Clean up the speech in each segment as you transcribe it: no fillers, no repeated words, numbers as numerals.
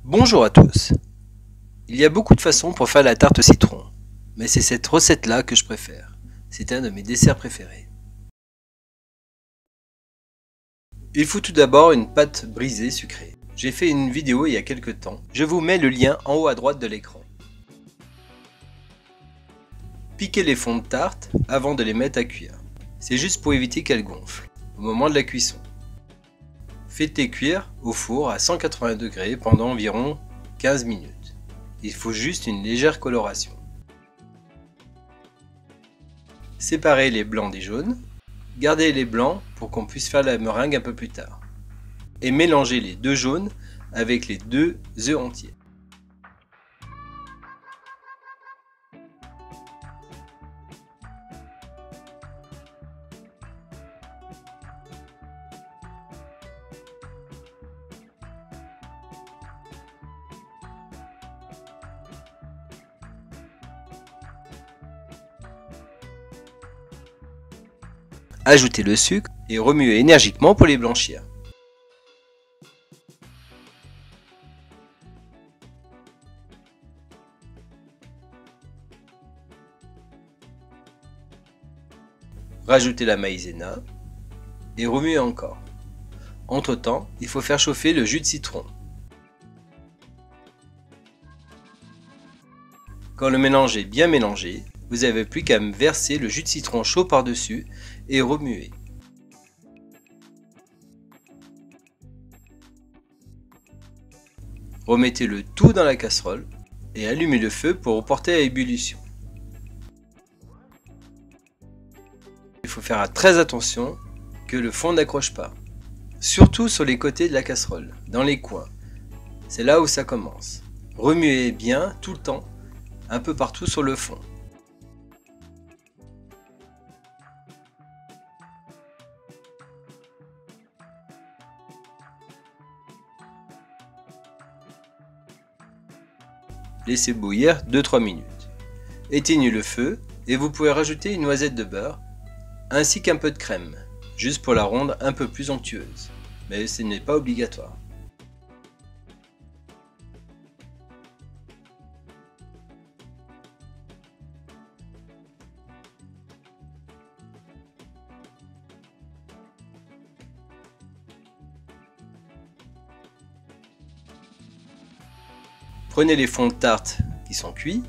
Bonjour à tous. Il y a beaucoup de façons pour faire la tarte au citron, mais c'est cette recette-là que je préfère. C'est un de mes desserts préférés. Il faut tout d'abord une pâte brisée sucrée. J'ai fait une vidéo il y a quelques temps. Je vous mets le lien en haut à droite de l'écran. Piquez les fonds de tarte avant de les mettre à cuire. C'est juste pour éviter qu'elles gonflent au moment de la cuisson. Faites-les cuire au four à 180 degrés pendant environ 15 minutes. Il faut juste une légère coloration. Séparez les blancs des jaunes. Gardez les blancs pour qu'on puisse faire la meringue un peu plus tard. Et mélangez les deux jaunes avec les deux œufs entiers. Ajoutez le sucre et remuez énergiquement pour les blanchir. Rajoutez la maïzena et remuez encore. Entre temps, il faut faire chauffer le jus de citron. Quand le mélange est bien mélangé, vous n'avez plus qu'à verser le jus de citron chaud par-dessus et remuer. Remettez le tout dans la casserole et allumez le feu pour porter à ébullition. Il faut faire très attention que le fond n'accroche pas, surtout sur les côtés de la casserole, dans les coins. C'est là où ça commence. Remuez bien tout le temps, un peu partout sur le fond. Laissez bouillir 2-3 minutes. Éteignez le feu et vous pouvez rajouter une noisette de beurre ainsi qu'un peu de crème, juste pour la rendre un peu plus onctueuse, mais ce n'est pas obligatoire. Prenez les fonds de tarte qui sont cuits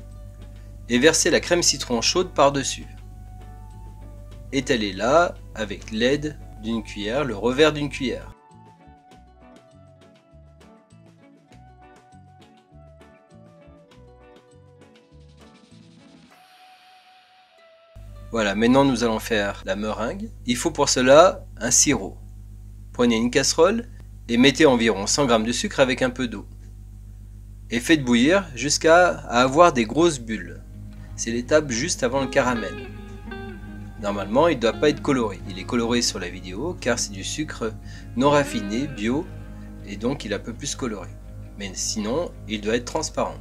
et versez la crème citron chaude par-dessus. Étalez-la avec l'aide d'une cuillère, le revers d'une cuillère. Voilà, maintenant nous allons faire la meringue. Il faut pour cela un sirop. Prenez une casserole et mettez environ 100 g de sucre avec un peu d'eau. Et faites bouillir jusqu'à avoir des grosses bulles. C'est l'étape juste avant le caramel. Normalement, il ne doit pas être coloré. Il est coloré sur la vidéo car c'est du sucre non raffiné, bio, et donc il est un peu plus coloré. Mais sinon, il doit être transparent.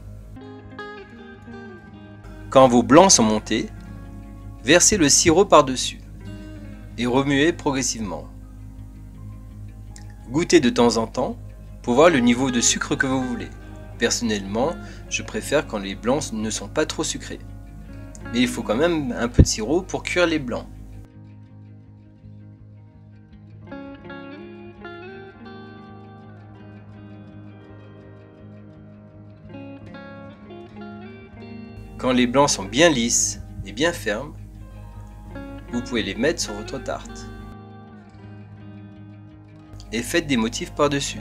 Quand vos blancs sont montés, versez le sirop par-dessus et remuez progressivement. Goûtez de temps en temps pour voir le niveau de sucre que vous voulez. Personnellement, je préfère quand les blancs ne sont pas trop sucrés. Mais il faut quand même un peu de sirop pour cuire les blancs. Quand les blancs sont bien lisses et bien fermes, vous pouvez les mettre sur votre tarte. Et faites des motifs par-dessus,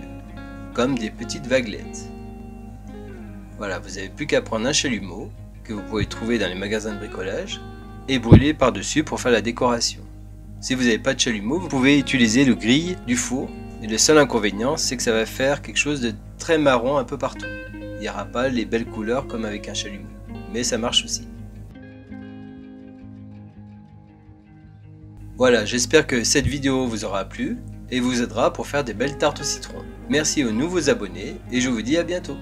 comme des petites vaguelettes. Voilà, vous n'avez plus qu'à prendre un chalumeau que vous pouvez trouver dans les magasins de bricolage et brûler par-dessus pour faire la décoration. Si vous n'avez pas de chalumeau, vous pouvez utiliser le grille du four. Et le seul inconvénient, c'est que ça va faire quelque chose de très marron un peu partout. Il n'y aura pas les belles couleurs comme avec un chalumeau. Mais ça marche aussi. Voilà, j'espère que cette vidéo vous aura plu et vous aidera pour faire des belles tartes au citron. Merci aux nouveaux abonnés et je vous dis à bientôt.